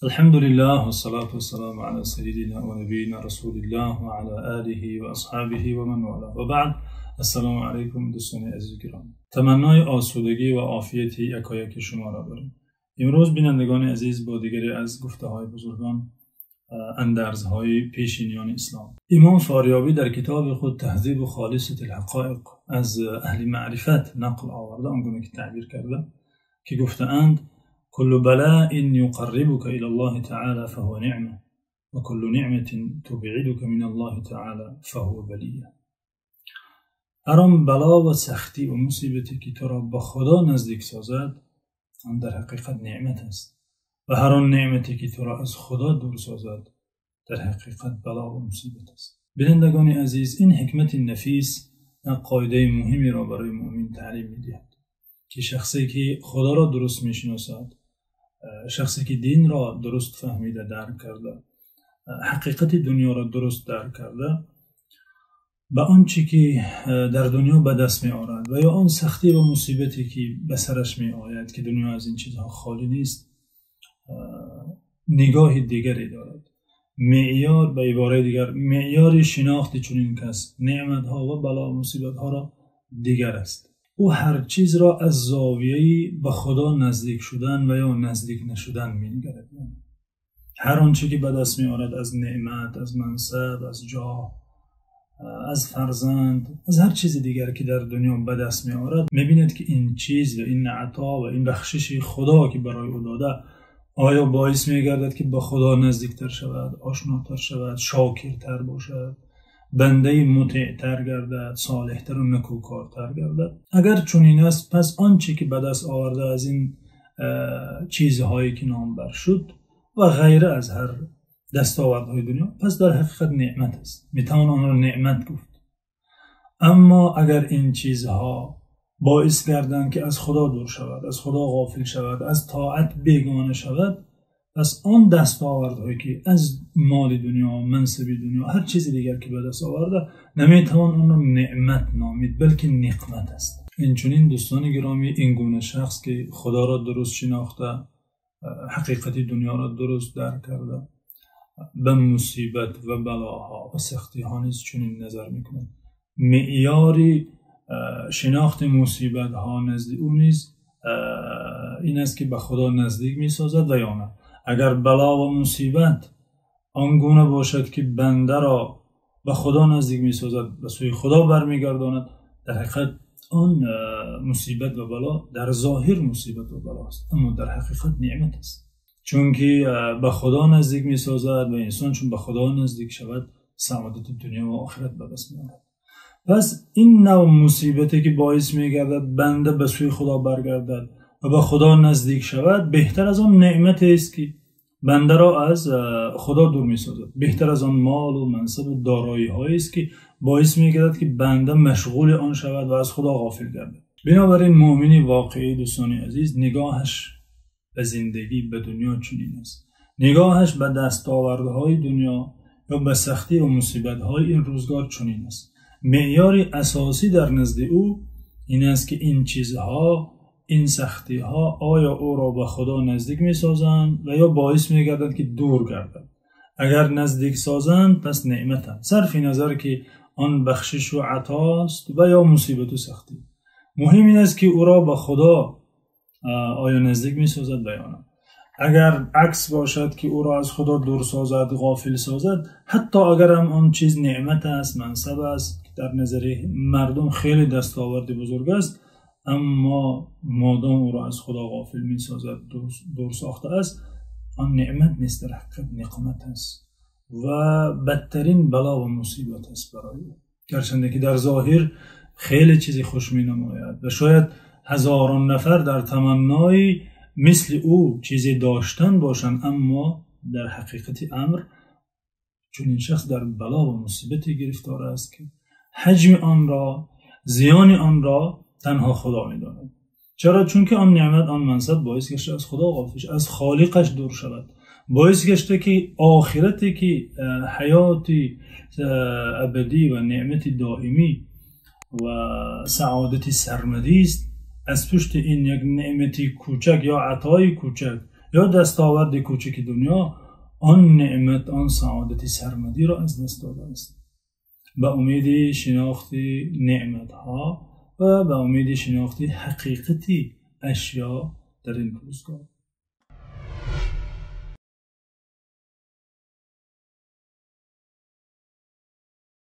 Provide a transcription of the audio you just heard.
الحمد لله والصلاة والسلام على سيدنا ونبينا رسول الله وعلى آله وأصحابه ومن والاه و بعد. السلام علیکم دوستان عزیز گرامی. تمنای آسودگی و عافیت یکایک شما را داریم. امروز بینندگان عزیز با دیگری از گفته‌های بزرگان اندرزهای پیشینیان اسلام. امام فاریابی در کتاب خود تهذیب خالصة الحقائق از اهل معرفت نقل آورده، آنگونه که تعبیر کرده که گفتند كل بلاء يقربك إلى الله تعالى فهو نعمة وكل نعمة تبعدك من الله تعالى فهو بلیه. هر آن بلا و سختی و مصیبتی که تو را به خدا نزدیک سازد آن در حقیقت نعمت است و هر آن نعمتی که تو را از خدا دور سازد در حقیقت بلا و مصیبت است. بینندگان عزیز، این حکمت نفیس قاعده مهمی را برای مؤمن تعلیم می‌دهد که شخصی که خدا را درست می‌شناسد، شخصی که دین را درست فهمیده درک کرده، حقیقت دنیا را درست درک کرده، به آنچه که در دنیا به دست می آورد و یا آن سختی و مصیبتی که به سرش می آید که دنیا از این چیزها خالی نیست، نگاه دیگری دارد. معیار، به عباره دیگر معیار شناخت چنین کس نعمت‌ها و بلا و مصیبت‌ها را دیگر است. او هر چیز را از زاویه‌ای به خدا نزدیک شدن و یا نزدیک نشدن می‌نگرد. هر آنچه که به دست می‌آورد از نعمت، از منصب، از جاه، از فرزند، از هر چیز دیگر که در دنیا به دست می‌آورد، می‌بیند که این چیز و این عطا و این بخشش خدا که برای او داده آیا باعث می‌گردد که به خدا نزدیکتر شود، آشناتر شود، شاکرتر باشد، بنده مطیع‌تر گردد، صالح‌تر و نکوکارتر گردد؟ اگر چنین است، پس آنچه که به دست آورده از این چیزهایی که نامبر شد و غیره از هر دستاوردهای دنیا، پس در حقیقت نعمت است. میتوان آن را نعمت گفت. اما اگر این چیزها باعث گردند که از خدا دور شود، از خدا غافل شود، از طاعت بیگانه شود، پس آن دستاوردهایی که از مال دنیا، منصب دنیا، هر چیز دیگر که به دست آورده، نمیتوان آن را نعمت نامید، بلکه نقمت است. اینچنین دوستان گرامی، این گونه شخص که خدا را درست شناخته، حقیقت دنیا را درست درک کرده، به مصیبت و بلاها و سختی ها نیز چنین نظر میکند. معیاری شناخت مصیبت ها نزد او نیز این است که به خدا نزدیک میسازد و یا نه. اگر بلا و مصیبت آنگونه باشد که بنده را به خدا نزدیک میسازد، به سوی خدا برمیگرداند، در حقیقت آن مصیبت و بلا در ظاهر مصیبت و بلا است، اما در حقیقت نعمت است. چون که به خدا نزدیک میسازد و انسان چون به خدا نزدیک شود سعادت دنیا و آخرت به دست میآورد. پس این نوع مصیبتی که باعث میگردد بنده به سوی خدا برگردد و به خدا نزدیک شود، بهتر از آن نعمت است که بنده را از خدا دور میسازد. بهتر از آن مال و منصب و دارایی هایی است که باعث میگردد که بنده مشغول آن شود و از خدا غافل گردد. بنابراین مؤمن واقعی دوستان عزیز، نگاهش به زندگی، به دنیا چنین است. نگاهش به دستاوردهای دنیا یا به سختی و مصیبت‌های این روزگار چنین است. معیار اساسی در نزد او این است که این چیزها، این سختی ها آیا او را به خدا نزدیک می سازند و یا باعث می گردند که دور گردد. اگر نزدیک سازند پس نعمتند، صرف نظر که آن بخشش و عطاست و یا مصیبت و سختی. مهم این است که او را به خدا آیا نزدیک می سازد و یا نه. اگر عکس باشد که او را از خدا دور سازد، غافل سازد، حتی اگر هم آن چیز نعمت است، منصب است که در نظر مردم خیلی دستاورد بزرگ است، اما مادام او را از خدا غافل می سازد، دور ساخته است، آن نعمت نیست، در حقیقت نقمت است و بدترین بلا و مصیبت است برای او. گرچنده که در ظاهر خیلی چیزی خوش می نماید و شاید هزاران نفر در تمنای مثل او چیزی داشتن باشند، اما در حقیقت امر چون این شخص در بلا و مصیبتی گرفتار است که حجم آن را، زیان آن را تنها خدا می داند. چرا؟ چون که آن نعمت، آن منصب باعث گشته از خدا غافل، از خالقش دور شود، باعث گشته که آخرتی که حیات ابدی و نعمت دائمی و سعادت سرمدی است، از پشت این یک نعمتی کوچک یا عطای کوچک یا دستاورد کوچک دنیا آن نعمت، آن سعادت سرمدی را از دست داده است. به امید شناخت نعمت ها و به امید شناخت حقیقتی اشیا در این روزگار.